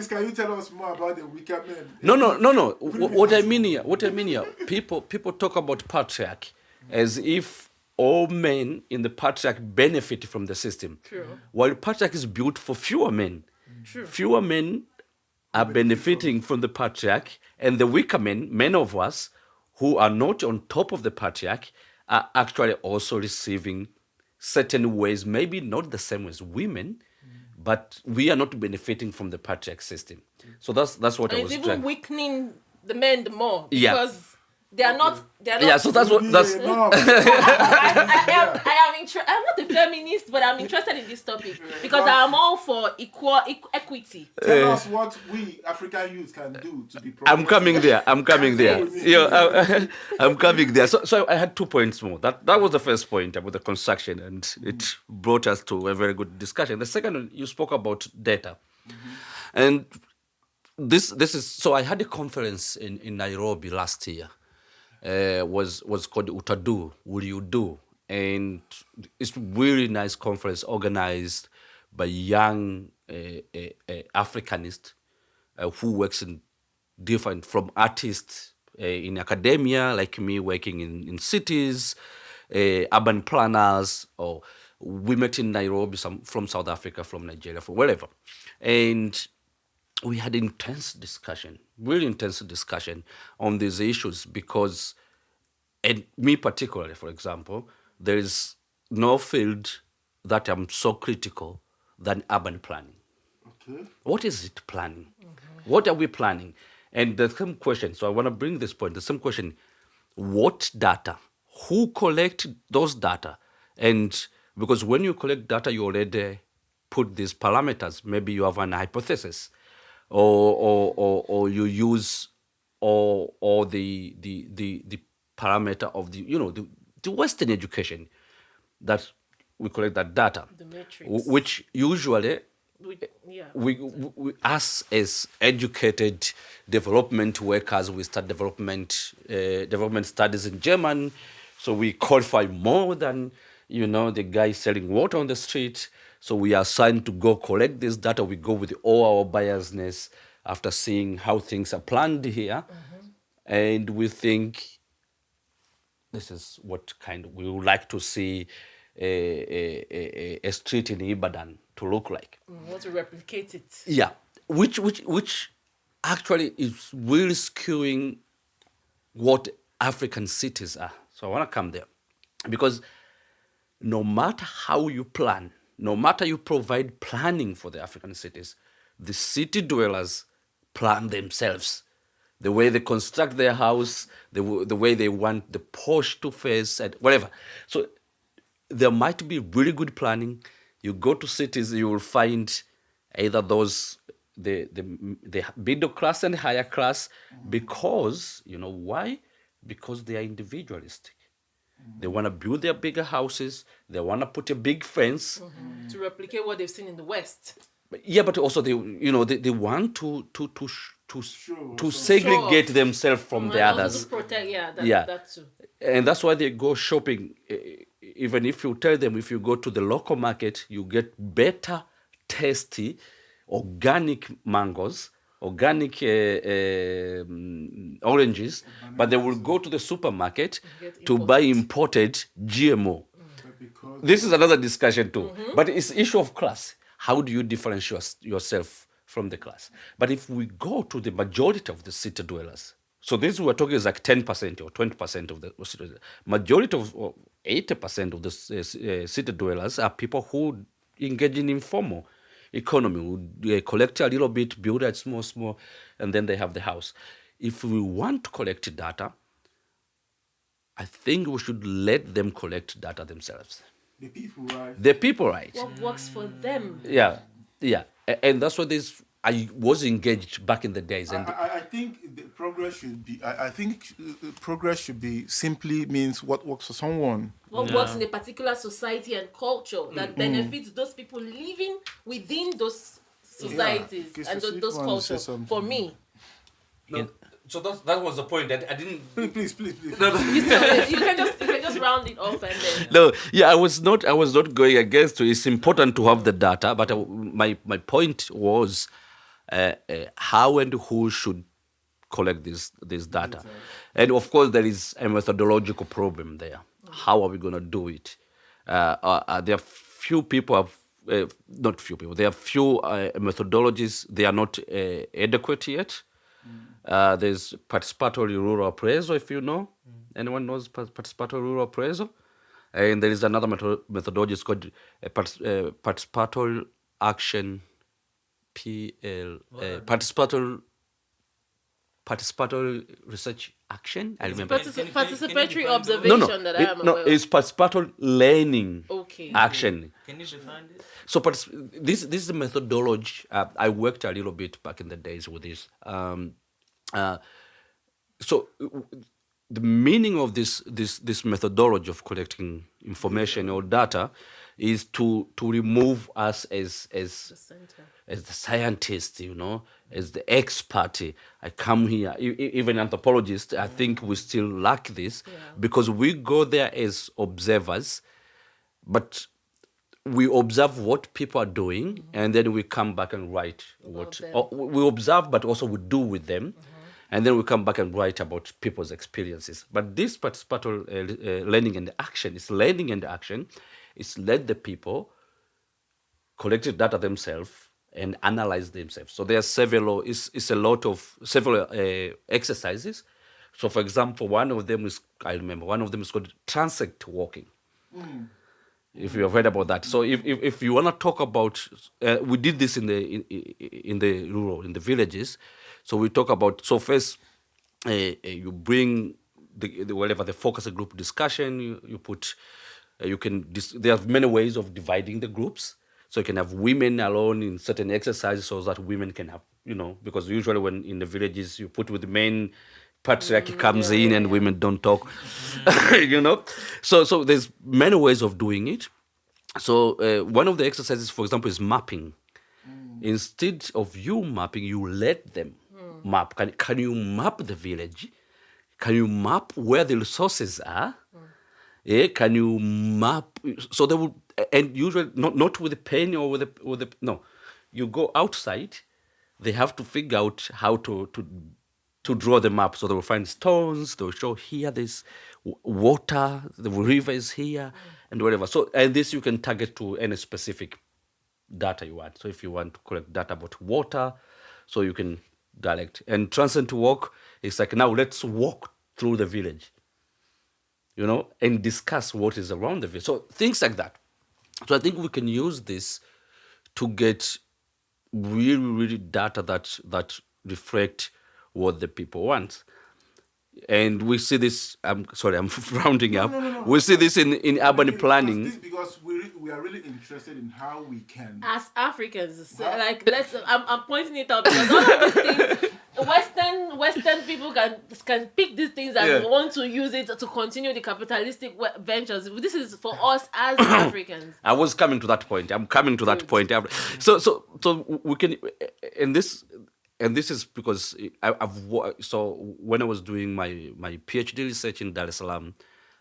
Please, can you tell us more about the weaker men? No. What I mean here, people talk about patriarchy as if all men in the patriarchy benefit from the system. True. While patriarchy is built for fewer men. True. Fewer men are benefiting from the patriarchy, and the weaker men of us who are not on top of the patriarchy are actually also receiving certain ways, maybe not the same as women, but we are not benefiting from the patriarch system. So that's what And I was it's trying. even weakening the men the more Yeah. because they are not. Yeah, so that's what that's. No. I'm not a feminist, but I'm interested in this topic because I'm all for equity. Tell us what we African youth can do to be progressive. I'm coming there. I'm coming there. So I had 2 points more. That was the first point about the construction, and it brought us to a very good discussion. The second one, you spoke about data, and this is so. I had a conference in Nairobi last year. Was called Utadu, Will You Do? And it's a really nice conference organized by young Africanists who works in different, from artists in academia, like me working in cities, urban planners, or we met in Nairobi, some from South Africa, from Nigeria, from wherever. And we had really intense discussion on these issues because, and me particularly, for example, there is no field that I'm so critical than urban planning. Okay. What is it planning? Mm-hmm. What are we planning? And the same question, so I want to bring this point, the same question, what data? Who collect those data? And because when you collect data, you already put these parameters. Maybe you have an hypothesis. Or you use or the parameter of the Western education that we collect that data, The matrix. which usually Yeah. we us as educated development workers, we start development studies in German, so we qualify more than the guy selling water on the street. So we are assigned to go collect this data. We go with all our biasness after seeing how things are planned here. Mm-hmm. And we think this is what we would like to see a street in Ibadan to look like. We want to replicate it. Yeah, which actually is really skewing what African cities are. So I want to come there. Because no matter how you plan, no matter you provide planning for the African cities, the city dwellers plan themselves. The way they construct their house, the way they want the porch to face, and whatever. So there might be really good planning. You go to cities, you will find either those, the middle class and higher class, because, why? Because they are individualistic. They want to build their bigger houses. They want to put a big fence to replicate what they've seen in the West. But also they want to segregate themselves from the others. To protect, that too. And that's why they go shopping. Even if you tell them, if you go to the local market, you get better, tasty, organic mangoes, organic oranges, but they will go to the supermarket to buy imported GMO. This is another discussion too. Mm-hmm. But it's issue of class. How do you differentiate yourself from the class? But if we go to the majority of the city dwellers, so this we're talking is like 10% or 20% of the city dwellers. Majority of 80% of the city dwellers are people who engage in informal economy, who collect a little bit, build it small, and then they have the house. If we want to collect data, I think we should let them collect data themselves. The people, right? The people, right? What works for them? Yeah. And that's what I was engaged back in the days. And I think the progress should be. I think progress should be simply means what works for someone. What works in a particular society and culture that benefits those people living within those societies and those cultures. For me. No, so that was the point. I didn't. Please. No. You can just round it off and then. No, yeah, I was not going against it. It's important to have the data, but my point was, how and who should collect this data. And of course, there is a methodological problem there. How are we going to do it? There are few people have, not few people, there are few methodologies, they are not adequate yet. There's participatory rural appraisal, if you know. Anyone knows participatory rural appraisal? And there is another methodology, it's called participatory action, participatory research action. I remember. Participatory observation that I am aware of. It's participatory learning action. Can you define this? So this is a methodology. I worked a little bit back in the days with this. So the meaning of this methodology of collecting information or data is to remove us as the scientist, as the expert. I come here, even anthropologists, I think we still lack this because we go there as observers, but we observe what people are doing and then we come back and write we observe, but also we do with them. And then we come back and write about people's experiences. But this participatory learning and action is learning and action. It's let the people collect data themselves and analyze themselves. So there are several exercises. So for example, one of them is called transect walking. If you have heard about that. So if you want to talk about, we did this in the villages. So we talk about, so first you bring whatever the focus group discussion, you put, there are many ways of dividing the groups. So you can have women alone in certain exercises so that women can have, because usually when in the villages you put with the men, patriarchy comes in and women don't talk, So there's many ways of doing it. So one of the exercises, for example, is mapping. Instead of you mapping, you let them map. Can you map the village? Can you map where the resources are? Can you map? So they will, and usually not with a pen or with a no. You go outside. They have to figure out how to draw the map. So they will find stones. They will show here there's water. The river is here, and whatever. So and this you can target to any specific data you want. So if you want to collect data about water, so you can direct. And transcend to walk is like, now let's walk through the village, and discuss what is around the village. So things like that. So I think we can use this to get really, really data that reflect what the people want. And we see this, I'm rounding up. No. We see this in urban planning. Because we are really interested in how we can. As Africans, I'm pointing it out because all of these things, Western people can pick these things and want to use it to continue the capitalistic ventures. This is for us as Africans. I was coming to that point. I'm coming to that point. So we can, and this is because so when I was doing my PhD research in Dar es Salaam,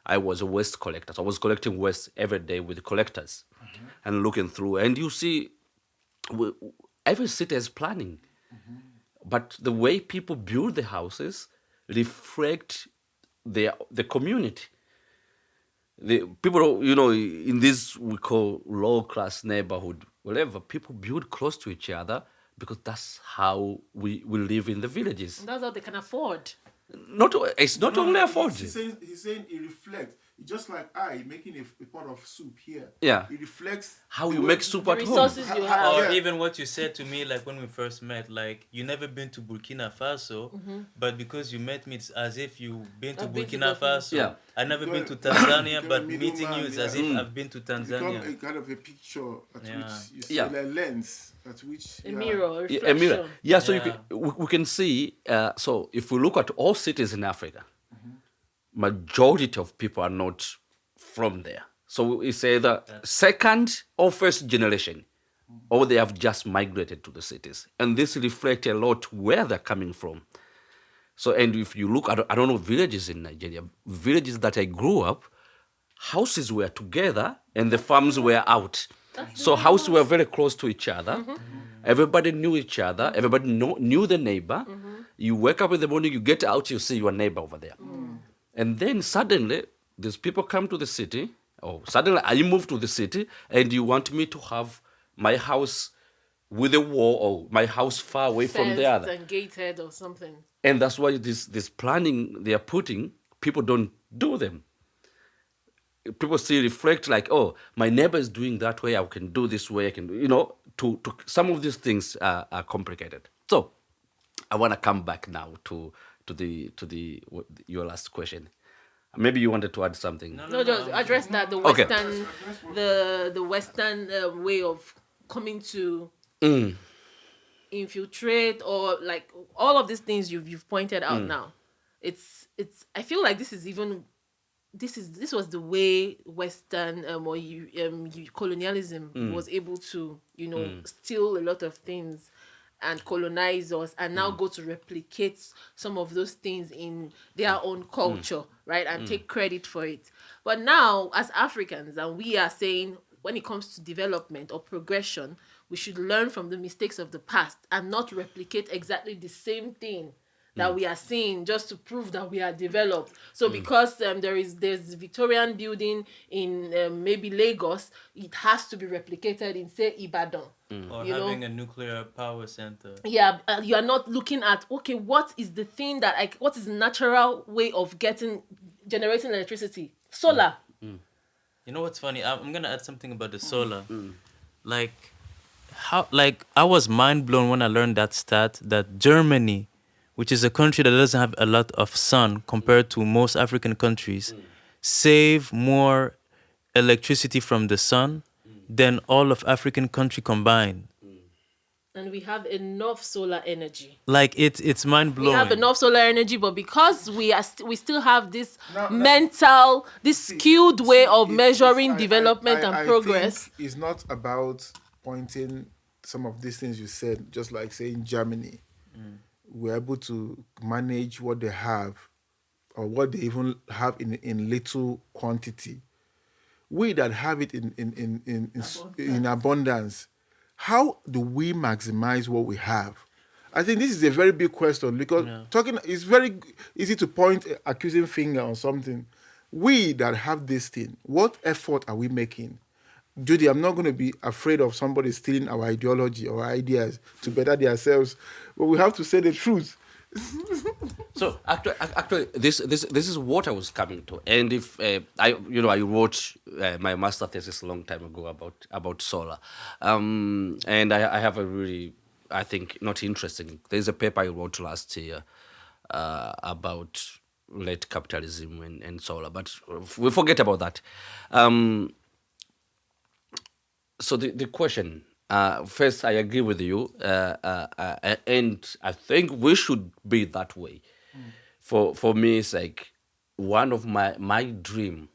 I was a waste collector. So I was collecting waste every day with collectors and looking through. And you see, every city has planning. But the way people build the houses reflect the community. The people, in this we call low-class neighborhood, whatever, people build close to each other because that's how we live in the villages. And that's how they can afford. It's not only afford. He's saying it reflects. Just like making a pot of soup here. Yeah. It reflects how you make soup at home. Resources you have. Or even what you said to me, like when we first met, like you never been to Burkina Faso, but because you met me, it's as if you've been to Burkina Faso. Yeah. I've never been to Tanzania, but meeting you is as if I've been to Tanzania. Become a kind of a picture at which you see a lens at which a mirror, a reflection. A mirror. Yeah. So we can see. So if we look at all cities in Africa, majority of people are not from there. So it's either second or first generation, or they have just migrated to the cities. And this reflects a lot where they're coming from. So, and if you look, I don't know, villages in Nigeria, villages that I grew up, houses were together and the farms were out. So houses were very close to each other. Everybody knew each other. Everybody knew the neighbor. You wake up in the morning, you get out, you see your neighbor over there. And then suddenly, these people come to the city, or suddenly I move to the city, and you want me to have my house with a wall, or my house far away from the Fenced other. and gated or something. And that's why this planning they are putting, people don't do them. People still reflect like, oh, my neighbor is doing that way, I can do this way, I can do, to some of these things are complicated. So I want to come back now to your last question. Maybe you wanted to add something. No, just address that the Okay. Western, the Western way of coming to infiltrate, or like all of these things you've pointed out now. It's I feel like this was the way Western colonialism was able to steal a lot of things and colonize us, and now go to replicate some of those things in their own culture, right? And take credit for it. But now, as Africans, and we are saying, when it comes to development or progression, we should learn from the mistakes of the past and not replicate exactly the same thing that we are seeing just to prove that we are developed. So because there's Victorian building in maybe Lagos, it has to be replicated in, say, Ibadan. Or having a nuclear power center. Yeah, you are not looking at, okay, what is the thing what is the natural way of generating electricity? Solar. You know what's funny? I'm gonna add something about the solar. Like I was mind blown when I learned that stat that Germany, which is a country that doesn't have a lot of sun compared to most African countries, save more electricity from the sun than all of African country combined. And we have enough solar energy. Like it's mind blowing. We have enough solar energy, but because we still have this skewed way of measuring development and progress. Think it's not about pointing some of these things you said, just like saying Germany. We're able to manage what they have, or what they even have in little quantity. We that have it in abundance, how do we maximize what we have? I think this is a very big question, because it's very easy to point an accusing finger on something. We that have this thing, what effort are we making? Judy, I'm not going to be afraid of somebody stealing our ideology or ideas to better themselves, but we have to say the truth. So actually, this is what I was coming to. And if I wrote my master thesis a long time ago about solar, and I have a really, I think, not interesting. There's a paper I wrote last year about late capitalism and solar, but we forget about that. So the question, first, I agree with you, and I think we should be that way. For me, it's like one of my dream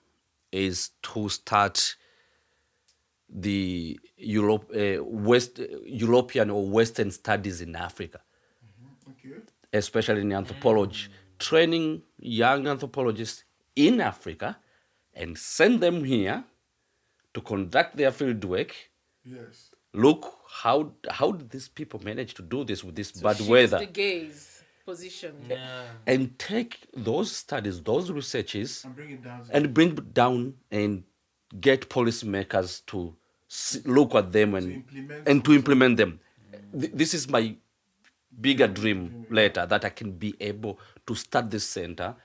is to start the European or Western studies in Africa, especially in anthropology, training young anthropologists in Africa and send them here to conduct their field work. Yes. Look, how did these people manage to do this with this bad Shift weather? the gaze position. And take those studies, those researches, and bring it down. and get policymakers to look at them and to to implement them. This is my bigger dream later, that I can be able to start this center,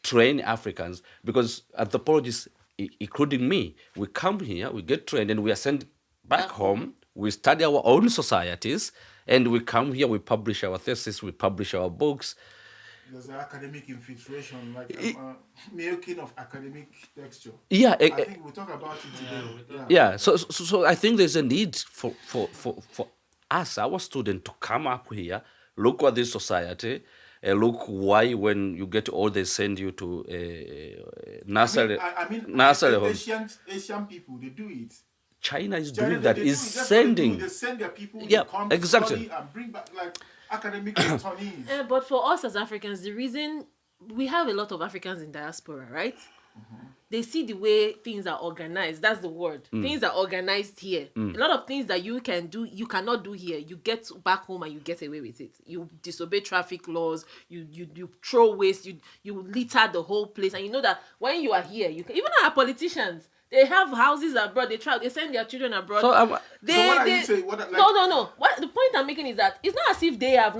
train Africans, because anthropologists, including me, we come here, we get trained, and we are sent back home. We study our own societies, and we come here, we publish our thesis, we publish our books. There's an academic infiltration, like milking of academic texture. Yeah, I think we'll talk about it today. Yeah, so I think there's a need for us, our students, to come up here, look at this society, look why when you get old they send you to nursery. Asian people, they do it. China is doing that. Is sending. They send their people. Yeah, to come exactly. study and bring back like academic returnees. But for us as Africans, the reason we have a lot of Africans in diaspora, right? they see the way things are organized. That's the word. Things are organized here. A lot of things that you can do, you cannot do here. You get back home and you get away with it. You disobey traffic laws. You throw waste. You litter the whole place. And you know that when you are here, you can, even our politicians, they have houses abroad. They travel. They send their children abroad. So, what are you saying? No. What the point I'm making is that it's not as if they have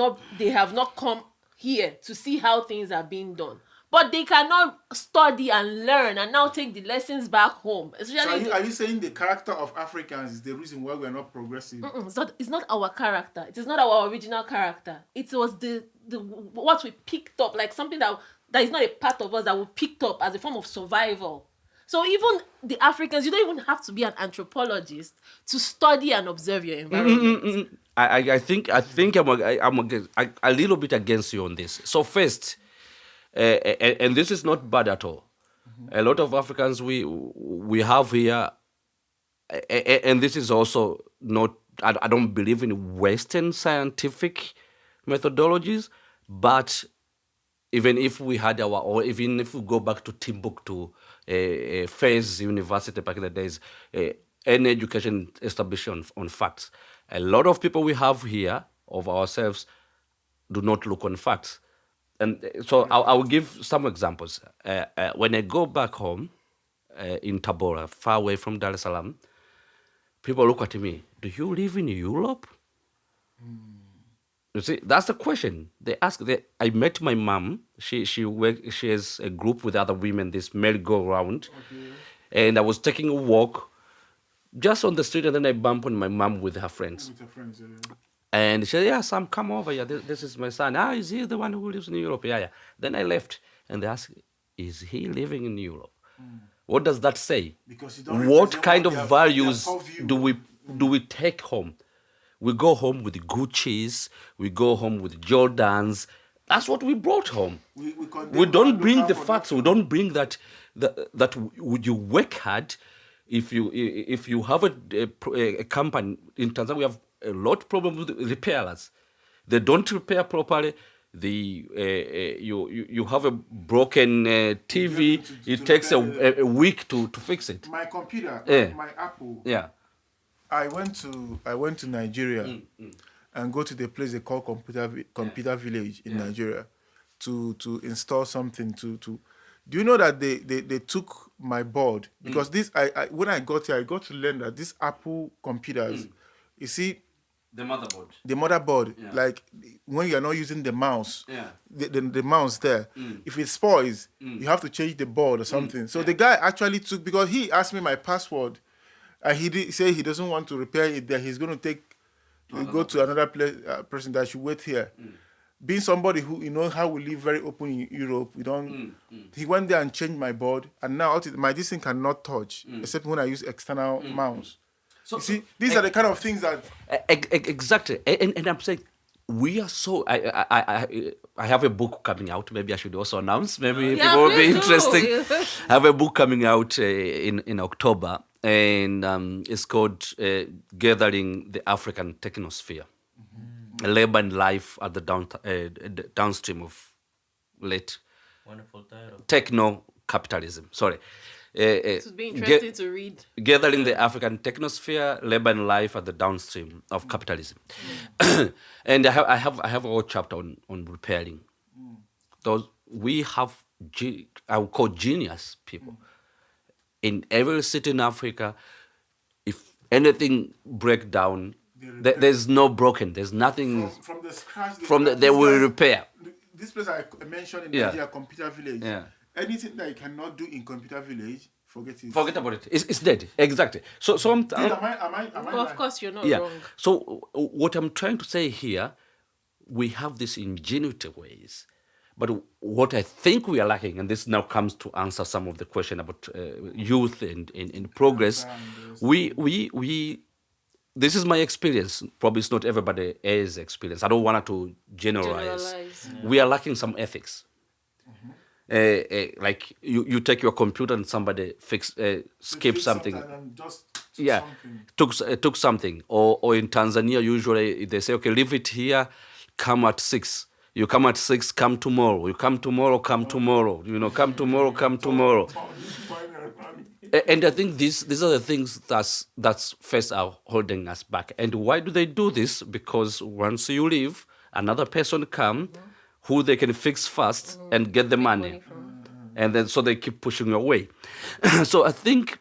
not come here to see how things are being done. But they cannot study and learn and now take the lessons back home. Especially So are you saying the character of Africans is the reason why we're not progressive? It's not our character. It is not our original character. It was the what we picked up, like something that is not a part of us that we picked up as a form of survival. So even the Africans, you don't even have to be an anthropologist to study and observe your environment. I think I'm a little bit against you on this. So first, and this is not bad at all. A lot of Africans we have here, and this is also not. I don't believe in Western scientific methodologies, but even if we had or even if we go back to Timbuktu, Fez University back in the days, any education established on facts. A lot of people we have here of ourselves do not look on facts. And so I will give some examples. When I go back home in Tabora, far away from Dar es Salaam, people look at me, do you live in Europe? You see, that's the question. They ask. I met my mom. She has a group with other women, this merry-go-round. And I was taking a walk just on the street, and then I bumped on my mom with her friends. With your friends, yeah. And she said, yeah, Sam, come over here. This is my son. Is he the one who lives in Europe? Yeah. Then I left, and they asked, is he living in Europe? What does that say? Because you don't What represent kind of their values purview. do we take home? We go home with Gucci's. We go home with Jordans. That's what we brought home. We don't bring the facts. We don't bring that would you work hard if you have a company in Tanzania. We have a lot of problems with repairers. They don't repair properly. You have a broken TV. It takes a week to fix it. My computer, my Apple. Yeah. I went to Nigeria and go to the place they call computer village in Nigeria to install something to. Do you know that they took my board because when I got here I got to learn that these Apple computers, you see. The motherboard. The motherboard, like when you are not using the mouse, the mouse there, if it spoils, you have to change the board or something. So the guy actually took, because he asked me my password, and he did say he doesn't want to repair it there. He's going to go to another place, person that should wait here. Being somebody who, how we live very open in Europe, we don't. He went there and changed my board, and now this thing cannot touch except when I use external mouse. So, you see, these are the kind of things that exactly, and I'm saying we are so. I have a book coming out. Maybe I should also announce. Maybe people will be interesting. I have a book coming out in October, and it's called "Gathering the African Technosphere: Labor and Life at the Downstream of Late Wonderful title. Techno Capitalism." Sorry. It would be interesting to read. Gathering the African Technosphere, Labor and Life at the Downstream of Capitalism. And I have a whole chapter on repairing. Those we have, I would call genius people. In every city in Africa, if anything break down, there's no broken. There's nothing from the scratch. They will repair. This place I mentioned in Nigeria, Computer Village. Yeah. Anything that you cannot do in Computer Village, forget it. Forget about it. It's dead. Exactly. So am I Well, of course, you're not wrong. So what I'm trying to say here, we have these ingenuity ways, but what I think we are lacking, and this now comes to answer some of the question about youth and in progress, we. This is my experience. Probably it's not everybody else's experience. I don't want to generalize. We are lacking some ethics. Like you take your computer and somebody skip something. Took something. Or in Tanzania usually they say, okay, leave it here, come at 6. You come at 6, come tomorrow. You come tomorrow, come tomorrow. You know, come tomorrow, come tomorrow. And I think these are the things that's first are holding us back. And why do they do this? Because once you leave, another person come who they can fix fast and get the money. And then so they keep pushing you away. So I think,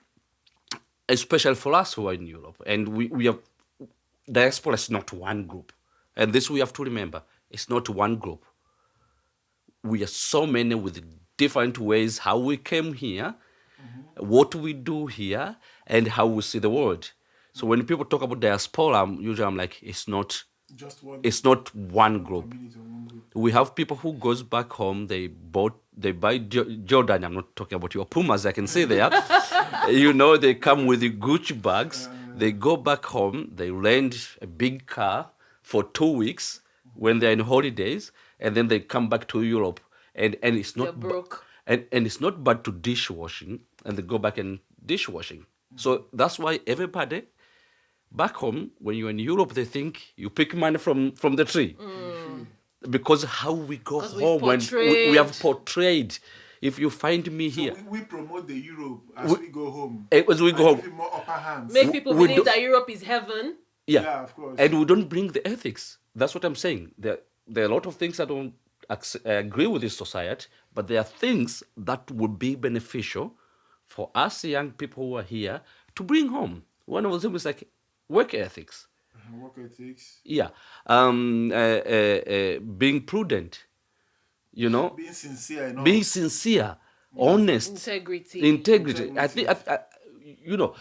especially for us who are in Europe, and we have, diaspora is not one group. And this we have to remember. It's not one group. We are so many with different ways how we came here, what we do here, and how we see the world. So when people talk about diaspora, usually I'm like, it's not one group. We have people who goes back home, they buy Jordan. I'm not talking about your Pumas, I can see there. You know, they come with the Gucci bags. They go back home, they rent a big car for 2 weeks when they're in holidays, and then they come back to Europe. And it's not broke. And it's not bad to dishwashing, and they go back and dishwashing. So that's why everybody back home, when you're in Europe, they think you pick money from the tree. Because how we go home when we have portrayed. If you find me here, we promote the Europe as we go home. As we go home, give it more upper hands. Make people believe that Europe is heaven. Yeah, of course. And we don't bring the ethics. That's what I'm saying. There are a lot of things I don't agree with this society, but there are things that would be beneficial for us young people who are here to bring home. One of them is like work ethics. Work ethics. Yeah. Being prudent. You know? Being sincere enough. Being sincere, honest. Integrity. I think, you know,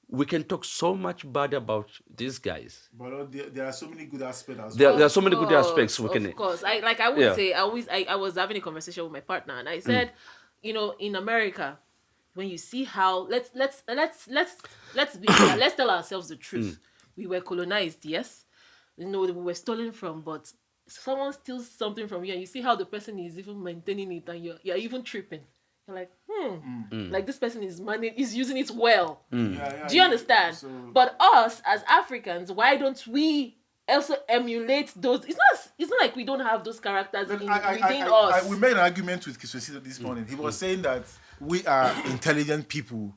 we can talk so much bad about these guys. But there are so many good aspects as well. There are so many good aspects we can. Of course. I would say, I was having a conversation with my partner, and I said, you know, in America, when you see how, let's tell ourselves the truth. We were colonized, yes. You know, we were stolen from, but someone steals something from you, and you see how the person is even maintaining it, and you're even tripping. You're like, like this person is using it well. Do you understand? So, but us as Africans, why don't we also emulate those? It's not like we don't have those characters within us. We made an argument with Kiswesi this morning. He was saying that we are intelligent people.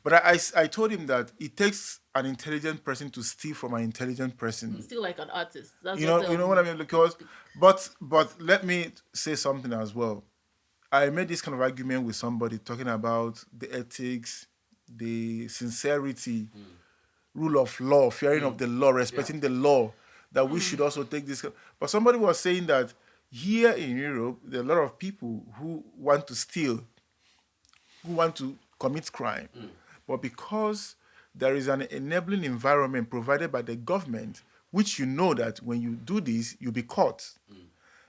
But I told him that it takes an intelligent person to steal from an intelligent person. Still like an artist. That's you know what I mean? Because, but let me say something as well. I made this kind of argument with somebody talking about the ethics, the sincerity, rule of law, fearing of the law, respecting the law, that we should also take this. But somebody was saying that here in Europe, there are a lot of people who want to steal, who want to commit crime. But because there is an enabling environment provided by the government, which you know that when you do this, you'll be caught.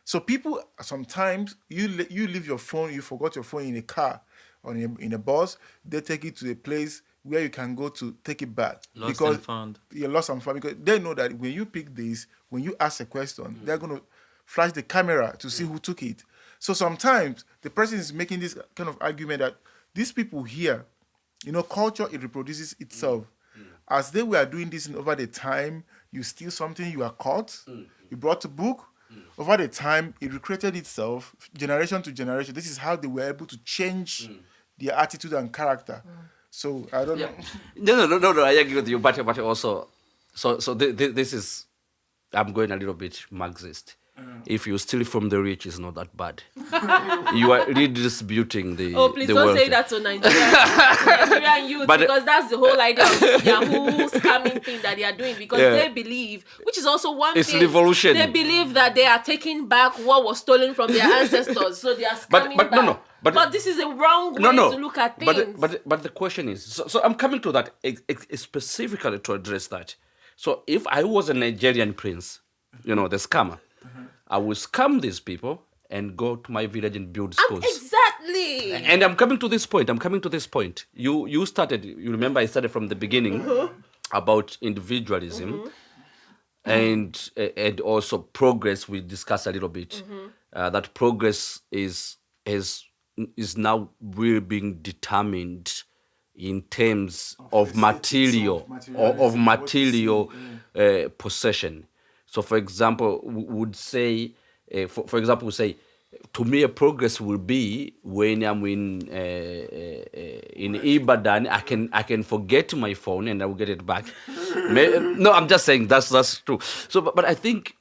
So people, sometimes, you leave your phone, you forgot your phone in a car or in a bus, they take it to a place where you can go to take it back. Lost and found. You're lost and found. Because they know that when you pick this, when you ask a question, they're going to flash the camera to see who took it. So sometimes the person is making this kind of argument that these people here, you know, culture, it reproduces itself. As they were doing this over the time, you steal something, you are caught, you brought a book, over the time, it recreated itself, generation to generation. This is how they were able to change their attitude and character. So, I don't know. No, I agree with you, but also, so this is, I'm going a little bit Marxist. If you steal from the rich, it's not that bad. You are redistributing the Oh, please the don't wealthy. say that to Nigerian youth, because that's the whole idea of this Yahoo scamming thing that they are doing, because they believe, which is also one It's thing. revolution. They believe that they are taking back what was stolen from their ancestors, so they are scamming back. But this is a wrong way to look at things. But the question is, so I'm coming to that specifically to address that. So if I was a Nigerian prince, you know, the scammer, I will scam these people and go to my village and build schools. Exactly. And I'm coming to this point. You started, you remember I started from the beginning about individualism and also progress. We discussed a little bit. That progress is now really being determined in terms of material possession. So, for example, we would say For example, we say, to me, a progress will be when I'm in Ibadan. I can forget my phone and I will get it back. No, I'm just saying that's true. So, but I think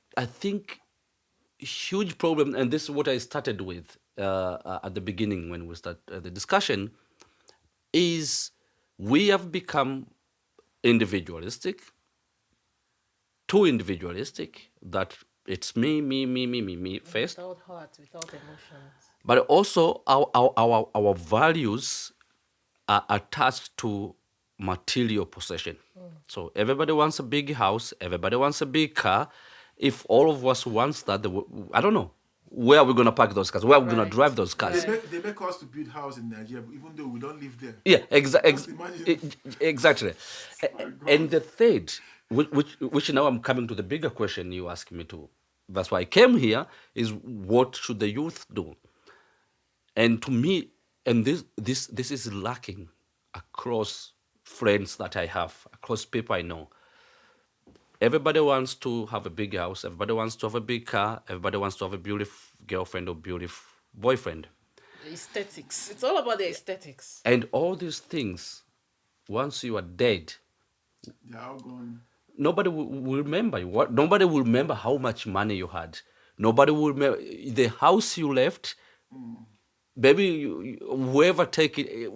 huge problem, and this is what I started with at the beginning when we start the discussion, is we have become individualistic, too individualistic, that it's me first. Without heart, without emotions. But also our values are attached to material possession. So everybody wants a big house, everybody wants a big car. If all of us wants that, I don't know. Where are we going to park those cars? Where are we going to drive those cars? They make us to build house in Nigeria, even though we don't live there. Yeah, Just imagine. exactly. And the third, which now I'm coming to the bigger question you asked me to. That's why I came here, is what should the youth do? And to me, and this is lacking across friends that I have, across people I know. Everybody wants to have a big house. Everybody wants to have a big car. Everybody wants to have a beautiful girlfriend or beautiful boyfriend. The aesthetics. It's all about the aesthetics. And all these things, once you are dead, They're all gone. nobody will remember you. Nobody will remember how much money you had. Nobody will remember the house you left. Maybe whoever take it,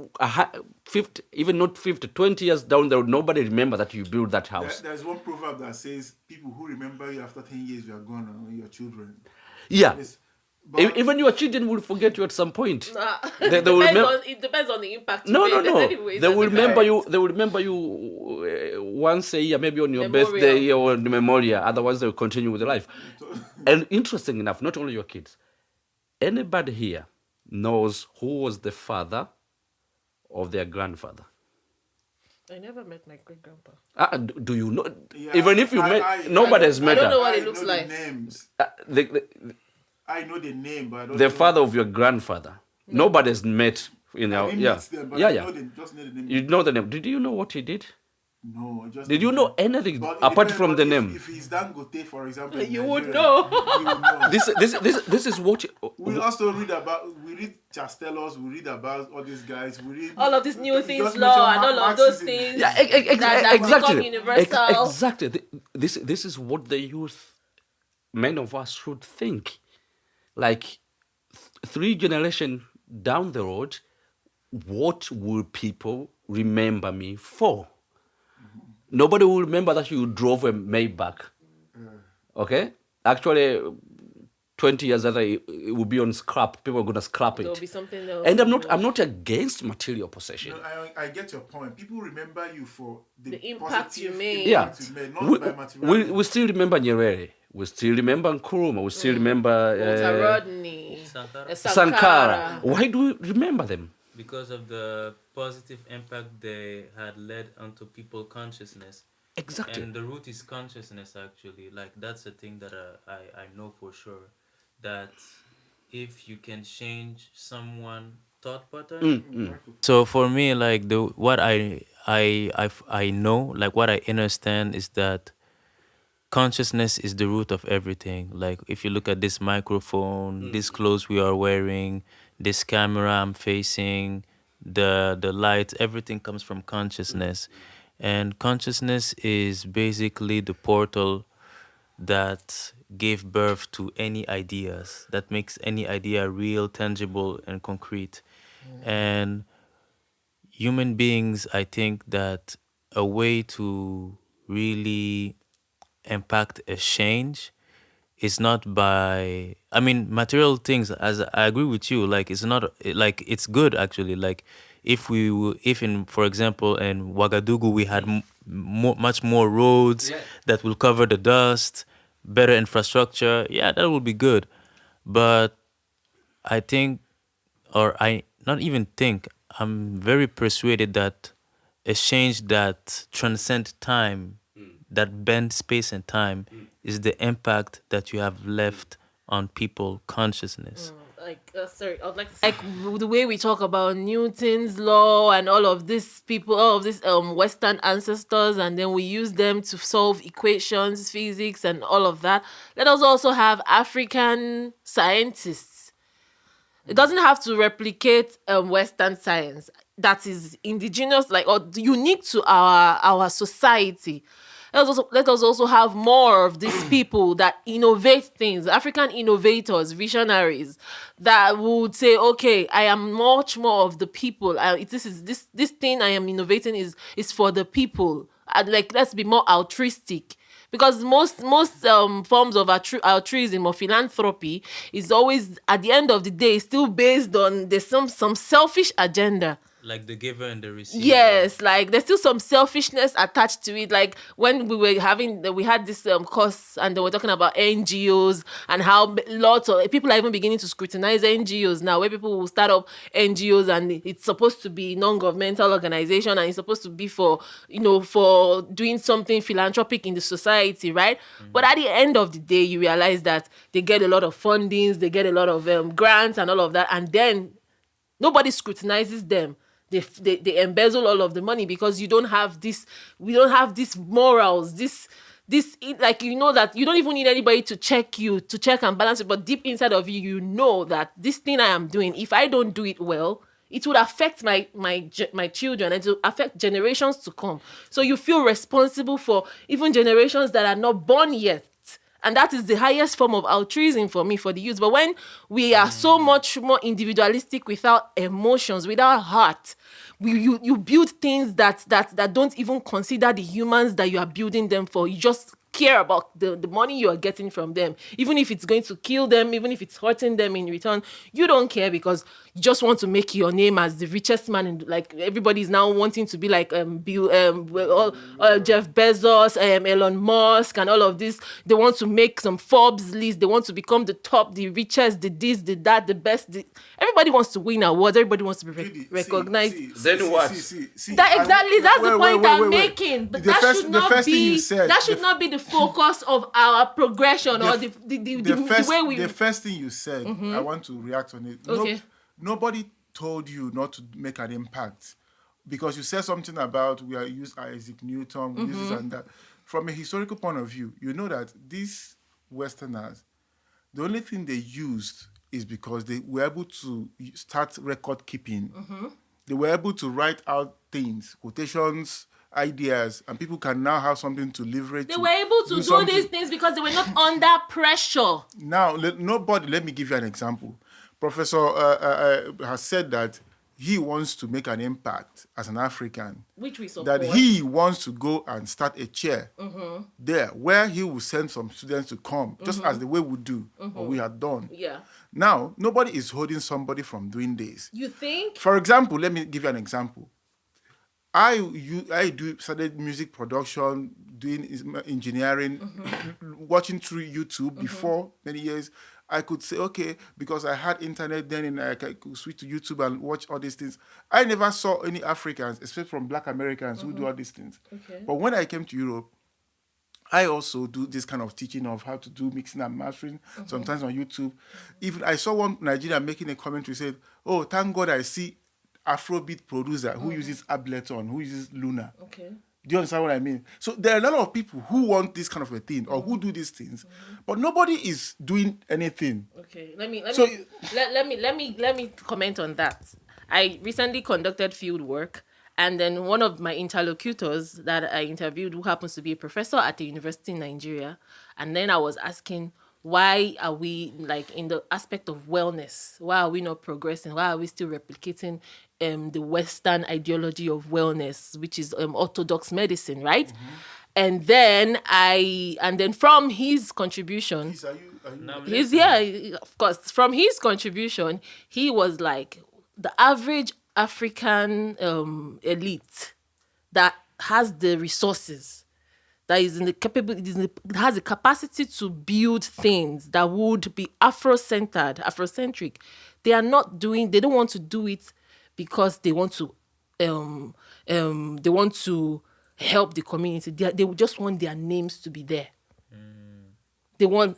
50, even not 50, 20 years down the road, nobody remember that you built that house. There's one proverb that says, people who remember you after 10 years, you are gone, and your children. Yeah. Yes. But Even your children will forget you at some point. It will depends on the impact you No. made. Anyways, They as will a remember parent. you. They will remember you once a year, maybe on your Memorial. birthday or the memorial. Otherwise, they will continue with their life. And interesting enough, not only your kids, anybody here knows who was the father of their grandfather. I never met my great grandpa. Do you know? Yeah, Even if you met, nobody has met I don't know her. what I it looks know like. The names. The I know the name, but I don't the know. father of your grandfather. Nobody has met. I didn't meet them, but I know just know the name. You know the name. Did you know what he did? No, just Did you know anything But it apart depends, from but the if, name? If he's Dangote, for example, in You would Nigeria, know. you would know. This is what. We also read Chastelos, we read about all these guys, we read All of these new you things, just law, mentioned and all of those Marxism. things. Yeah, that become exactly. universal. Exactly. This is what the youth, many of us, should think. Like 3 generations down the road, what will people remember me for? Nobody will remember that you drove a Maybach. Okay? Actually, 20 years later, it will be on scrap. People are going to scrap it. There'll be something else. And I'm not against material possession. No, I get your point. People remember you for the impact positive you made. Yeah. impact you made, not by materiality. We still remember Nyerere. We still remember Nkrumah. We still remember Walter Rodney, Sankara. Sankara. Why do we remember them? Because of the positive impact they had led onto people's consciousness. Exactly. And the root is consciousness, actually. Like, that's a thing that I know for sure. That if you can change someone's thought pattern. So for me, like, what I know, like, what I understand is that consciousness is the root of everything. Like, if you look at this microphone, this clothes we are wearing, this camera I'm facing, the lights, everything comes from consciousness. And consciousness is basically the portal that gave birth to any ideas, that makes any idea real, tangible, and concrete. And human beings, I think that a way to really impact a change is not by, I mean, material things. As I agree with you, like, it's not like, it's good actually. Like, if in, for example, in Ouagadougou we had much more roads that will cover the dust, better infrastructure, yeah, that would be good. But I think, or I not even think, I'm very persuaded that a change that transcends time, that bends space and time, is the impact that you have left on people consciousness. sorry, I would like to say, like the way we talk about Newton's law and all of these people, all of these Western ancestors, and then we use them to solve equations, physics, and all of that. Let us also have African scientists. It doesn't have to replicate Western science that is indigenous, like, or unique to our society. Let us also have more of these people that innovate things, African innovators, visionaries, that would say, okay, I am much more of the people. This thing I am innovating is for the people. Like, let's be more altruistic. Because most forms of altruism or philanthropy is always, at the end of the day, still based on there's some selfish agenda. Like the giver and the receiver. Yes, like there's still some selfishness attached to it. Like when we had this course, and they were talking about NGOs and how lots of people are even beginning to scrutinize NGOs now, where people will start up NGOs and it's supposed to be non-governmental organization and it's supposed to be for doing something philanthropic in the society, right? Mm-hmm. But at the end of the day, you realize that they get a lot of fundings, they get a lot of grants and all of that, and then nobody scrutinizes them. They embezzle all of the money because we don't have these morals, this like, that you don't even need anybody to check and balance it, but deep inside of you, that this thing I am doing, if I don't do it well, it would affect my children and to affect generations to come. So you feel responsible for even generations that are not born yet. And that is the highest form of altruism for me, for the youth. But when we are so much more individualistic, without emotions, without heart, you build things that don't even consider the humans that you are building them for. You just care about the money you are getting from them. Even if it's going to kill them, even if it's hurting them in return, you don't care because you just want to make your name as the richest man. And like everybody's now wanting to be like Jeff Bezos, Elon Musk, and all of this. They want to make some Forbes list. They want to become the top, the richest, the this, the that, the best. Everybody wants to win awards. Everybody wants to be recognized. Then what? That's the point I'm making. But that should not be the focus of our progression or the way we. The first thing you said, I want to react on it. Okay. Nobody told you not to make an impact, because you said something about we are used Isaac Newton, we use this and that. From a historical point of view, you know that these Westerners, the only thing they used is because they were able to start record keeping. They were able to write out things, quotations, ideas, and people can now have something to leverage. They were able to do these things because they were not under pressure. Now, let me give you an example. Professor has said that he wants to make an impact as an African. Which we support. That he wants to go and start a chair there where he will send some students to come, just as the way we do or we have done. Yeah. Now, nobody is holding somebody from doing this. You think? For example, let me give you an example. I started music production, doing engineering, watching through YouTube before many years. I could say, okay, because I had internet then and I could switch to YouTube and watch all these things. I never saw any Africans, except from Black Americans, who do all these things. Okay. But when I came to Europe, I also do this kind of teaching of how to do mixing and mastering, sometimes on YouTube. Even I saw one Nigerian making a commentary, said, oh, thank God I see Afrobeat producer who uses Ableton, who uses Luna. Okay. Do you understand what I mean? So there are a lot of people who want this kind of a thing or who do these things, but nobody is doing anything. Okay, let me comment on that. I recently conducted field work, and then one of my interlocutors that I interviewed, who happens to be a professor at the university in Nigeria, and then I was asking, why are we, like, in the aspect of wellness, why are we not progressing? Why are we still replicating the Western ideology of wellness, which is orthodox medicine, right? And then from his contribution, of course, from his contribution, he was like, the average African elite that has the resources, that is has the capacity to build things that would be Afrocentric. They don't want to do it because they want to help the community. They just want their names to be there.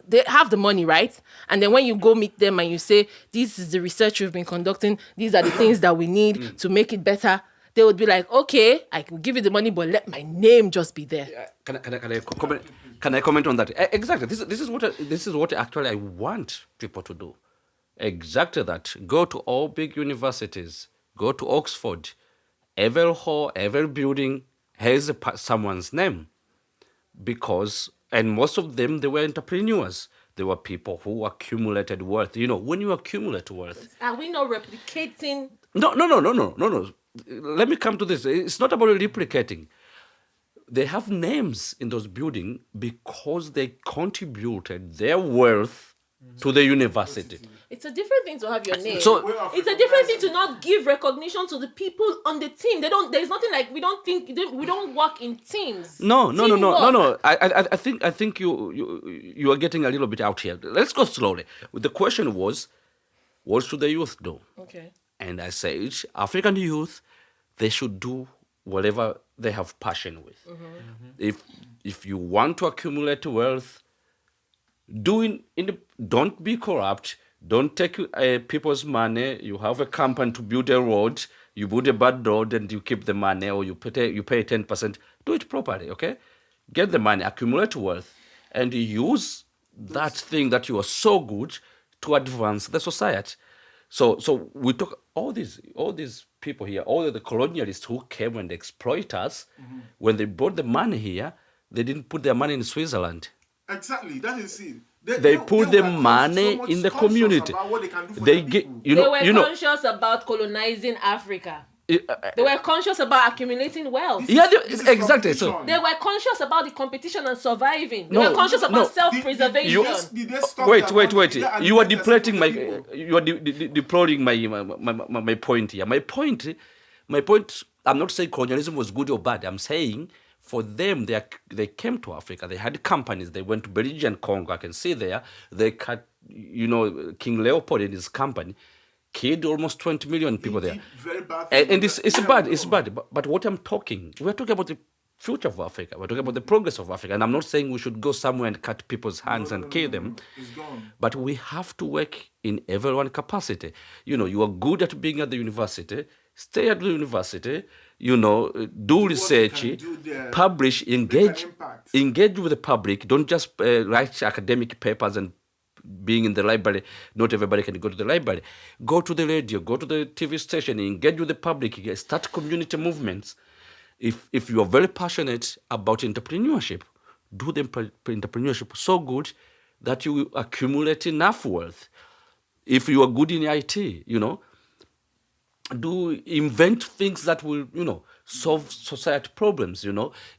they have the money, right? And then when you go meet them and you say, this is the research we've been conducting, these are the things that we need to make it better, they would be like, okay, I can give you the money, but let my name just be there. Can I comment on that? Exactly. This is what actually I want people to do. Exactly that. Go to all big universities. Go to Oxford. Every hall, every building has someone's name. And most of them, they were entrepreneurs. They were people who accumulated wealth. When you accumulate wealth... Are we not replicating? No. Let me come to this. It's not about replicating. They have names in those buildings because they contributed their wealth to the university. It's a different thing to have your name. So it's a different thing to not give recognition to the people on the team. There's nothing like we don't work in teams. No. I think you are getting a little bit out here. Let's go slowly. The question was, what should the youth do? Okay. And I said, African youth, they should do whatever they have passion with. Mm-hmm. If you want to accumulate wealth, don't be corrupt. Don't take people's money. You have a company to build a road. You build a bad road and you keep the money, or you pay 10%. Do it properly, okay? Get the money, accumulate wealth, and use that thing that you are so good to advance the society. So we took all these people here, all the colonialists who came and exploit us. Mm-hmm. When they brought the money here, they didn't put their money in Switzerland. Exactly, that is it. They put the money in the community. They were conscious about colonizing Africa. They were conscious about accumulating wealth. Yeah, exactly. So they were conscious about the competition and surving. They were conscious about self-preservation. Wait. You are deploying my point here. My point. I'm not saying colonialism was good or bad. I'm saying for them, they came to Africa. They had companies. They went to Belgian Congo. I can see there. They cut, King Leopold and his company killed almost 20 million people there. Very bad. And it's bad. But what we're talking about the future of Africa. We're talking about the progress of Africa. And I'm not saying we should go somewhere and cut people's hands and kill them. It's gone. But we have to work in everyone's capacity. You are good at being at the university. Stay at the university. Do research, publish, engage with the public. Don't just write academic papers and being in the library. Not everybody can go to the library. Go to the radio, go to the TV station, engage with the public, start community movements. If you are very passionate about entrepreneurship, do the entrepreneurship so good that you accumulate enough wealth. If you are good in IT, invent things that will, solve society problems,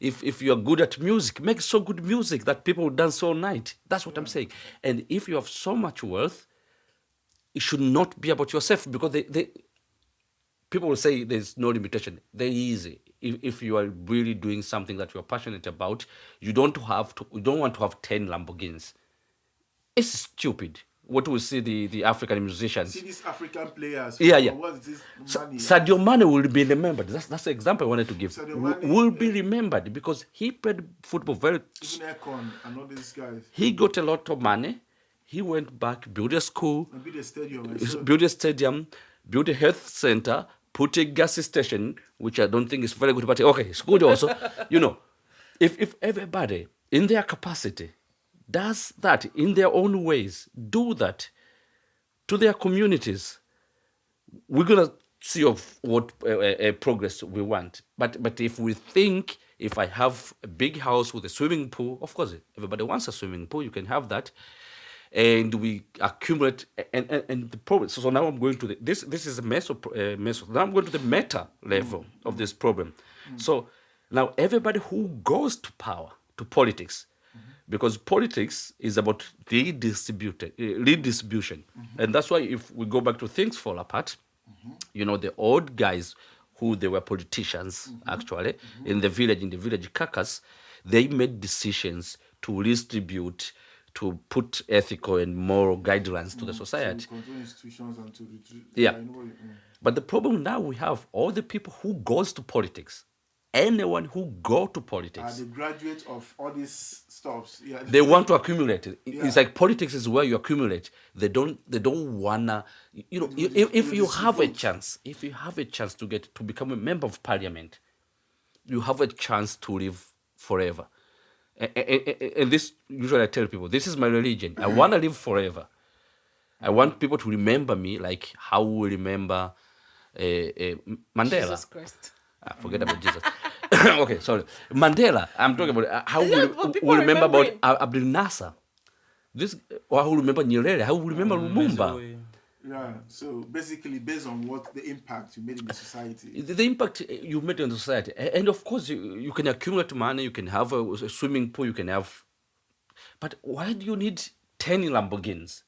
If you are good at music, make so good music that people will dance all night. That's what I'm saying. And if you have so much wealth, it should not be about yourself, because people will say there's no limitation. They're easy. If you are really doing something that you are passionate about, you don't want to have 10 Lamborghinis. It's stupid. What we see the African musicians. See these African players. Yeah. What is this money? Sadio Mane will be remembered. That's the example I wanted to give. Will be remembered because he played football very. Even Akon and all these guys. He got a lot of money. He went back, built a school, built a stadium, built a health center, put a gas station, which I don't think is very good, but okay, it's good also. If everybody in their capacity does that in their own ways, do that to their communities, we're going to see what progress we want. But if we think, if I have a big house with a swimming pool, of course, everybody wants a swimming pool, you can have that. And we accumulate, and the problem. So now I'm going to this is a meso. Now I'm going to the meta level of this problem. So now everybody who goes to power, to politics, because politics is about redistribution. And that's why if we go back to things fall apart, the old guys who they were politicians, actually, in the village caucus, they made decisions to redistribute, to put ethical and moral guidelines to the society. To control institutions and to... But the problem now we have all the people who goes to politics anyone who go to Are politics, the graduate of all these stuffs. Yeah. they want to accumulate it. It's Yeah. like politics is where you accumulate. They don't wanna, if you have a chance, to become a member of parliament, you have a chance to live forever. And this, usually I tell people, this is my religion. I want to live forever. I want people to remember me like how we remember Mandela. Jesus Christ. Forget about Jesus. Okay, sorry. Mandela. I'm talking about how but people we remember about remembering. Abdel Nasser. This, or how we remember Nyerere, how we remember Lumumba. Yeah. So basically, based on what the impact you made in the society. The impact you made on the society. And of course, you can accumulate money, you can have a swimming pool, you can have... But why do you need 10 Lamborghinis?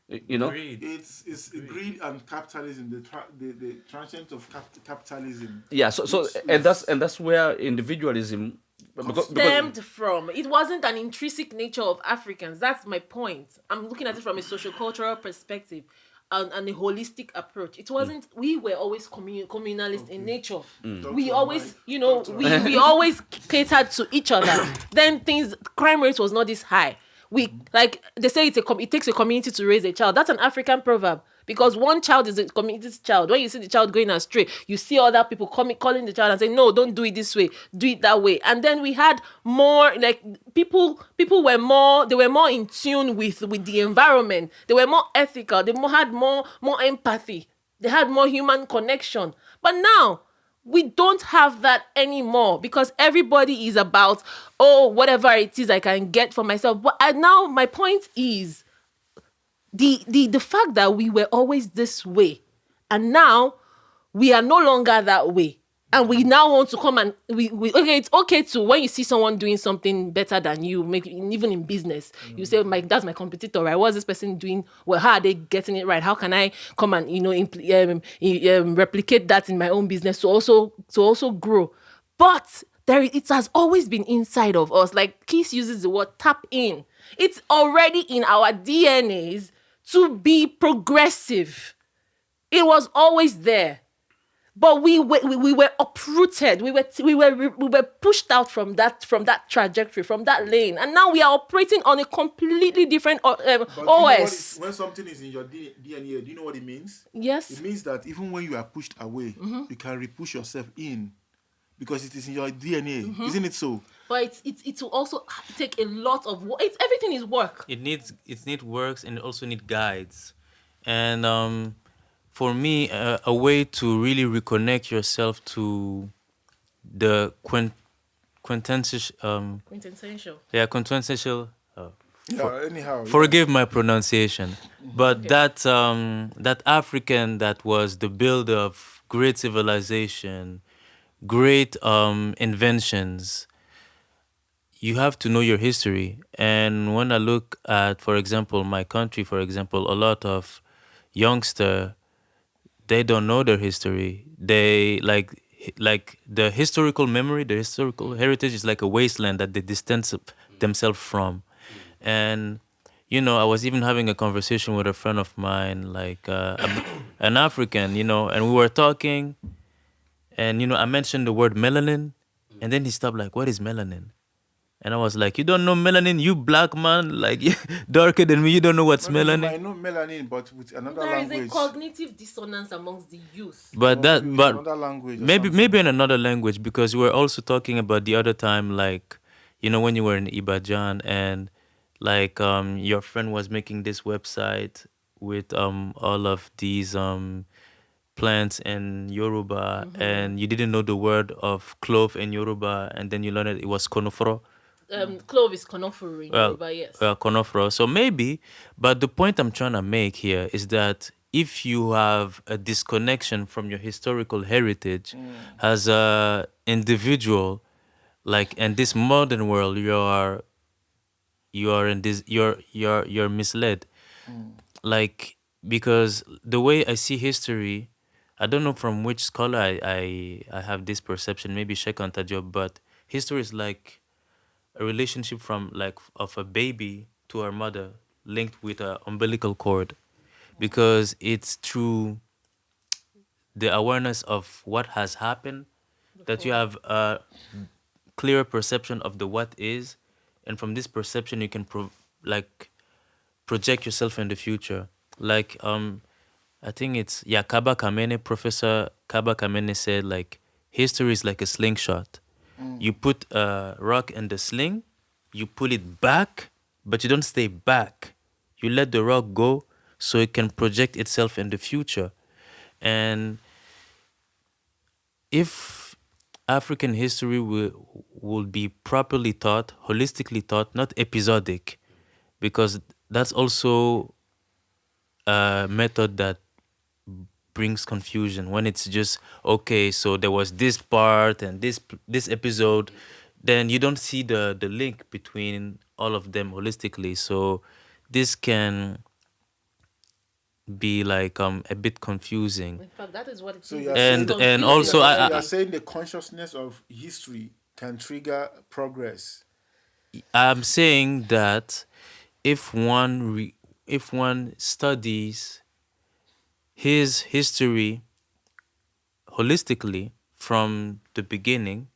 Greed. It's greed and capitalism, the transient of capitalism. Yeah, so and that's where individualism Stemmed from. It wasn't an intrinsic nature of Africans. That's my point. I'm looking at it from a sociocultural perspective and a holistic approach. It wasn't. We were always communalist in nature. We always, we always catered to each other. Then crime rate was not this high. We, like they say, it takes a community to raise a child. That's an African proverb, because one child is a community's child. When you see the child going astray, you see other people calling the child and saying, no, don't do it this way, do it that way. And then we had more, like, people were more, they were more in tune with the environment. They were more ethical. They had more empathy. They had more human connection. But now we don't have that anymore, because everybody is about, whatever it is I can get for myself. But now my point is the fact that we were always this way, and now we are no longer that way. And we now want to come and it's okay to, when you see someone doing something better than you, even in business, you say, that's my competitor, right? What's this person doing? Well, how are they getting it right? How can I come and replicate that in my own business to also grow? But it has always been inside of us. Like Keith uses the word tap in. It's already in our DNAs to be progressive. It was always there. But we were uprooted. We were pushed out from that trajectory, from that lane, and now we are operating on a completely different OS. When something is in your DNA, do you know what it means? Yes. It means that even when you are pushed away, you can repush yourself in, because it is in your DNA, isn't it so? But it will also take a lot of work. Everything is work. It needs works, and it also needs guides, and for me, a way to really reconnect yourself to the quintessential. Quintessential. Anyhow. Forgive my pronunciation, but that African that was the builder of great civilization, great inventions. You have to know your history. And when I look at, for example, my country, a lot of youngsters, they don't know their history. They like the historical memory, the historical heritage is like a wasteland that they distance themselves from. And I was even having a conversation with a friend of mine, like an African, and we were talking, and I mentioned the word melanin, and then he stopped, like, what is melanin? And I was like, you don't know melanin, you black man, like darker than me, you don't know what's melanin. I know melanin, but with another language. There is a cognitive dissonance amongst the youth. But another language. Maybe in another language, because we were also talking about the other time, like, when you were in Ibadan, and like your friend was making this website with all of these plants in Yoruba, and you didn't know the word of clove in Yoruba, and then you learned it was konofro. Clove is conofero in Yoruba, yes. Conofro. So maybe, but the point I'm trying to make here is that if you have a disconnection from your historical heritage as a individual, like in this modern world, you're misled. Like, because the way I see history, I don't know from which scholar I have this perception, maybe Sheikh Anta, but history is like a relationship of a baby to her mother, linked with an umbilical cord, because it's through the awareness of what has happened that you have a clearer perception of the what is, and from this perception you can project yourself in the future. Like I think it's Professor Kaba Kamene said, like, history is like a slingshot. You put a rock in the sling, you pull it back, but you don't stay back. You let the rock go so it can project itself in the future. And if African history will be properly taught, holistically taught, not episodic, because that's also a method that brings confusion when it's just, okay, so there was this part and this episode, then you don't see the link between all of them holistically. So this can be like a bit confusing. In fact, that is what it is. So you are And saying, and also you I are saying the consciousness of history can trigger progress. I'm saying that if one studies his history holistically from the beginning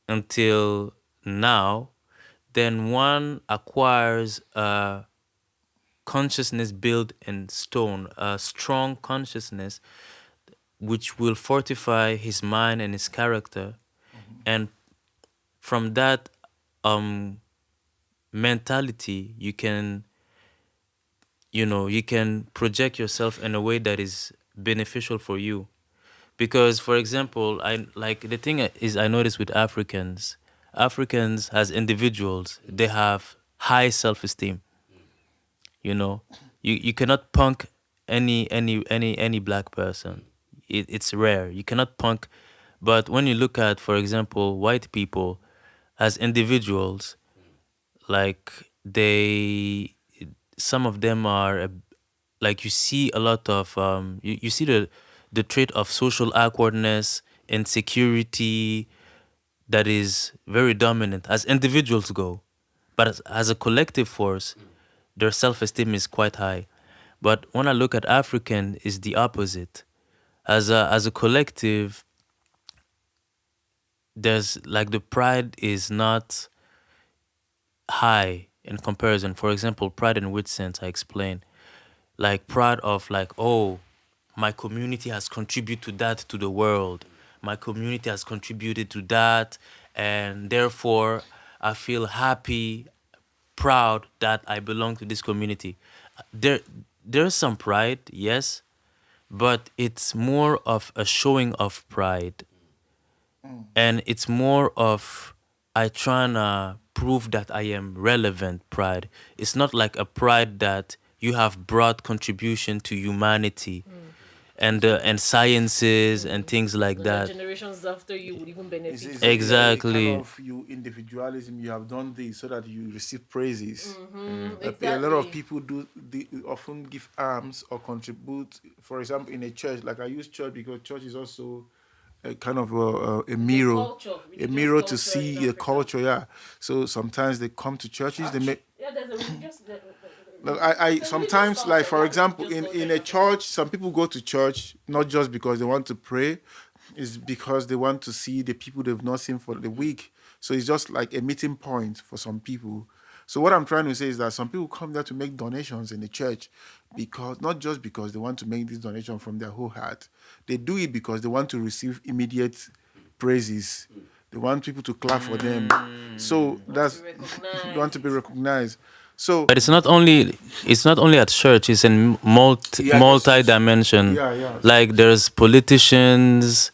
until now, then one acquires a consciousness built in stone, a strong consciousness which will fortify his mind and his character. And from that mentality, you can project yourself in a way that is beneficial for you. Because, for example, the thing is, I notice with Africans as individuals, they have high self-esteem. You cannot punk any black person. It's rare. You cannot punk. But when you look at, for example, white people as individuals, like some of them are like, you see a lot of you see the trait of social awkwardness, insecurity, that is very dominant as individuals go. But as a collective force, their self-esteem is quite high. But when I look at African, is the opposite. As a collective, there's like, the pride is not high in comparison. For example, pride in which sense I explain. Like, pride of, like, oh, my community has contributed to that, to the world. My community has contributed to that, and therefore I feel happy, proud that I belong to this community. There's some pride, yes, but it's more of a showing of pride. And it's more of, I trying to prove that I am relevant pride. It's not like a pride that you have brought contribution to humanity and sciences and things like So that. generations after you would even benefit. It's Exactly. kind of you individualism. You have done this so that you receive praises. Exactly. A lot of people often give alms or contribute. For example, in a church, like I use church because church is also a kind of a mirror, culture, a mirror to culture see in the Africa. culture. Yeah. So sometimes they come to churches. They make. Yeah, there's a religious. Look, I sometimes, like, for example, in a church, some people go to church not just because they want to pray, it's because they want to see the people they've not seen for the week. So it's just like a meeting point for some people. So what I'm trying to say is that some people come there to make donations in the church, because not just because they want to make this donation from their whole heart. They do it because they want to receive immediate praises. They want people to clap for them. So that's they want to be recognized. So, But it's not only at church. It's in multi-dimension. Yeah. Like, there's politicians,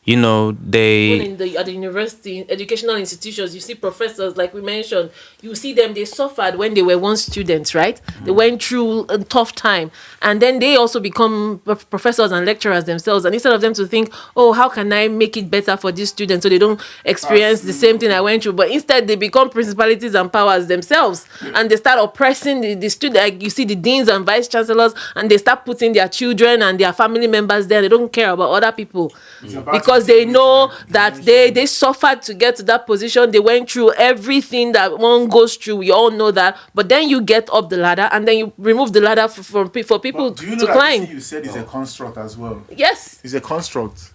Even they. at the university, educational institutions, you see professors, like we mentioned, you see them, they suffered when they were once students, right? They went through a tough time. And then they also become professors and lecturers themselves. And instead of them to think, oh, how can I make it better for these students so they don't experience the same thing I went through? But instead, they become principalities and powers themselves. And they start oppressing the students. Like, you see the deans and vice chancellors, and they start putting their children and their family members there. They don't care about other people. Because they know that they suffered to get to that position. They went through everything that one goes through. We all know that. But then you get up the ladder, and then you remove the ladder for people do you know to that climb. this thing you said is a construct as well? Yes. It's a construct.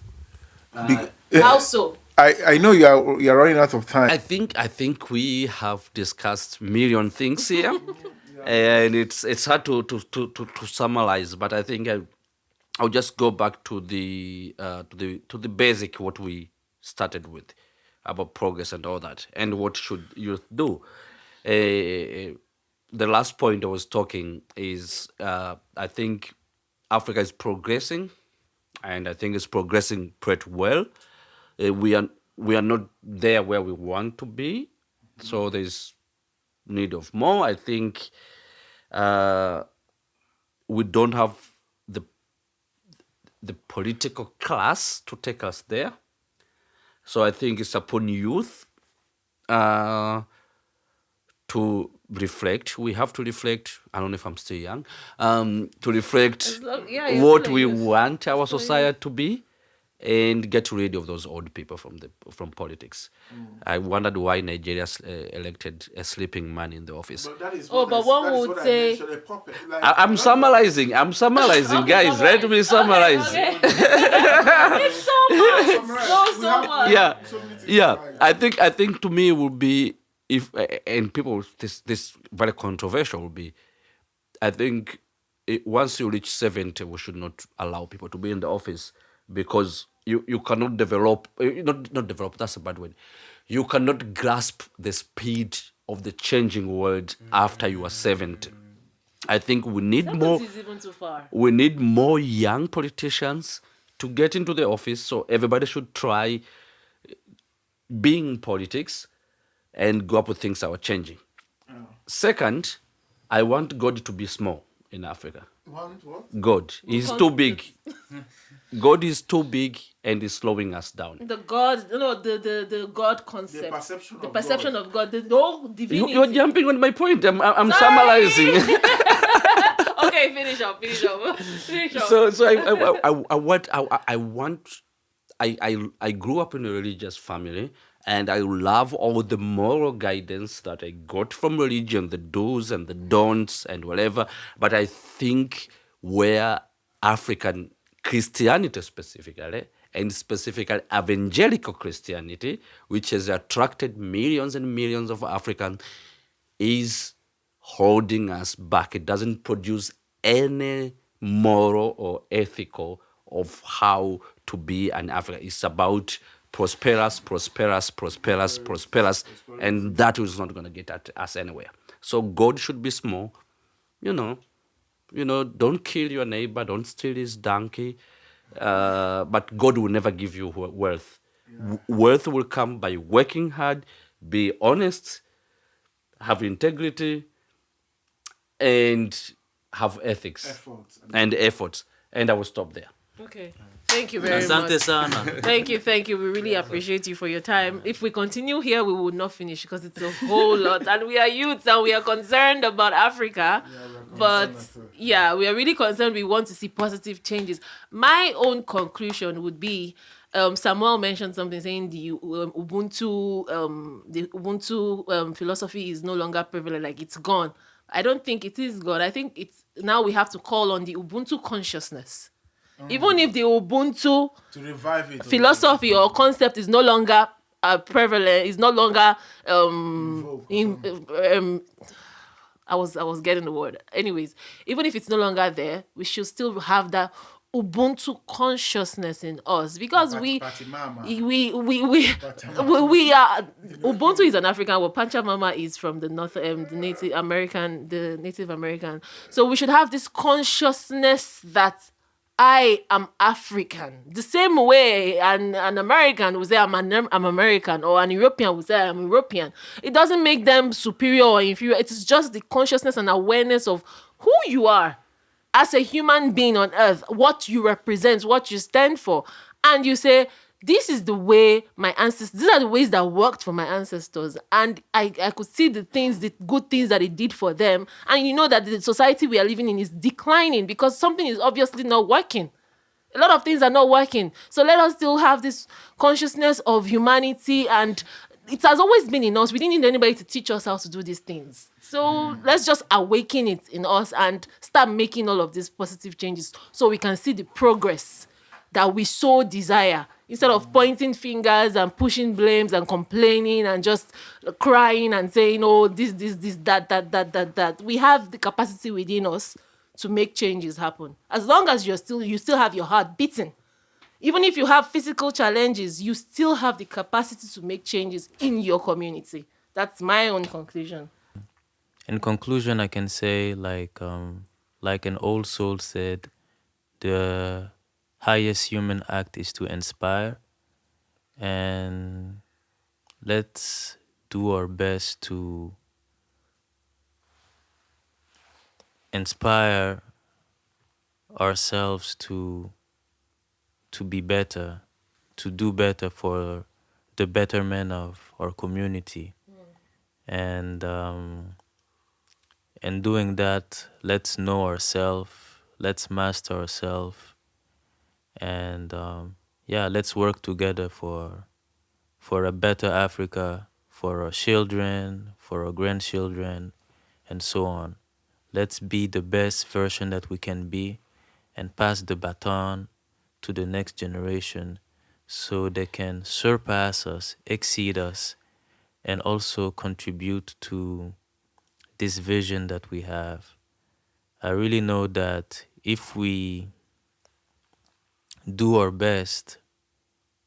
How so? I know you're running out of time. I think we have discussed million things here, and it's hard to summarize. But I think I'll just go back to the basic what we started with about progress and all that, and what should youth do. The last point I was talking is I think Africa is progressing, and I think it's progressing pretty well. We are not there where we want to be, so there's need of more. I think we don't have the political class to take us there. So I think it's upon youth to reflect. We have to reflect. I don't know if I'm still young. To reflect you're what still a we youth. want our society to be, and get rid of those old people from politics. I wondered why Nigeria elected a sleeping man in the office. But that is Oh, but one would say- a puppet. Like, I'm summarizing, guys. Let me summarize. Okay. It's so much. So much. Yeah, So many things yeah. to I think to me it would be if and people this very controversial would be. I think once you reach 70, we should not allow people to be in the office because you cannot develop. Not develop. That's a bad word. You cannot grasp the speed of the changing world after you are 70. I think we need more. 70 is even too far. We need more young politicians to get into the office. So everybody should try being in politics and go up with things that are changing. Second, I want God to be small in Africa. What? God is too big. God is too big and is slowing us down. The God, the God concept, The perception of perception of God, the whole divinity. You're jumping on my point. I'm summarizing. Okay, finish up. So I grew up in a religious family, and I love all the moral guidance that I got from religion, the do's and the don'ts and whatever. But I think where African Christianity specifically, and specifically evangelical Christianity, which has attracted millions and millions of Africans, is holding us back. It doesn't produce any moral or ethical of how to be an African. It's about prosperous, and that is not going to get at us anywhere. So God should be small, don't kill your neighbor, don't steal his donkey, but God will never give you wealth. Wealth will come by working hard, be honest, have integrity, and have ethics and efforts. And I will stop there. Okay. Thank you very Asante much. sana. Thank you. We really appreciate you for your time. If we continue here, we will not finish because it's a whole lot. And we are youths and we are concerned about Africa. But we are really concerned. We want to see positive changes. My own conclusion would be, Samwel mentioned something saying the Ubuntu philosophy is no longer prevalent, like it's gone. I don't think it is gone. I think it's now we have to call on the Ubuntu consciousness. Even if the Ubuntu to revive it, philosophy or concept is no longer prevalent, is no longer I was getting the word. Anyways, even if it's no longer there, we should still have that Ubuntu consciousness in us because we are Ubuntu is an African word. Pachamama is from the North, the Native American. So we should have this consciousness that I am African. The same way an American will say I'm American, or an European will say I'm European. It doesn't make them superior or inferior. It is just the consciousness and awareness of who you are as a human being on earth, what you represent, what you stand for. And you say, this is the way my ancestors, these are the ways that worked for my ancestors. And I could see the good things that it did for them. And you know that the society we are living in is declining because something is obviously not working. A lot of things are not working. So let us still have this consciousness of humanity, and it has always been in us. We didn't need anybody to teach us how to do these things. So let's just awaken it in us and start making all of these positive changes so we can see the progress that we so desire. Instead of pointing fingers and pushing blames and complaining and just crying and saying, oh, this, that. We have the capacity within us to make changes happen. As long as you still have your heart beating. Even if you have physical challenges, you still have the capacity to make changes in your community. That's my own conclusion. In conclusion, I can say, like an old soul said, the highest human act is to inspire, and let's do our best to inspire ourselves to be better, to do better for the betterment of our community. And in doing that, let's know ourselves, let's master ourselves, and let's work together for a better Africa, for our children, for our grandchildren, and so on. Let's be the best version that we can be and pass the baton to the next generation so they can surpass us, exceed us, and also contribute to this vision that we have. I really know that if we do our best,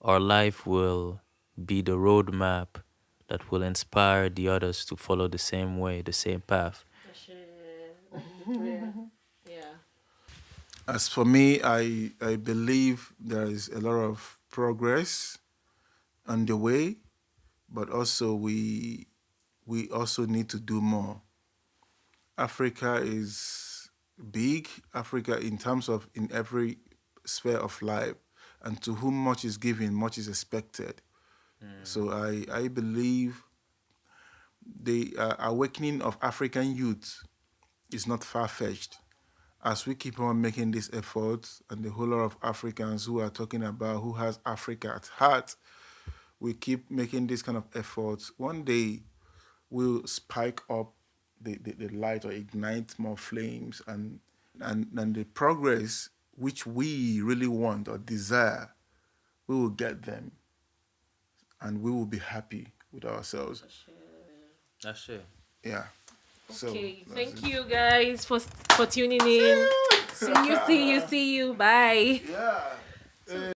our life will be the roadmap that will inspire the others to follow the same way, the same path. Yeah. As for me, I believe there is a lot of progress underway, but also we also need to do more. Africa is big. Africa, in terms of in every sphere of life, and to whom much is given, much is expected. So I believe the awakening of African youth is not far-fetched. As we keep on making these efforts, and the whole lot of Africans who are talking about who has Africa at heart, we keep making this kind of efforts. One day, we'll spike up the light or ignite more flames, and the progress which we really want or desire, we will get them, and we will be happy with ourselves. That's it. Yeah. So, Okay, that's thank it. you guys for tuning in. See you. Bye. Yeah.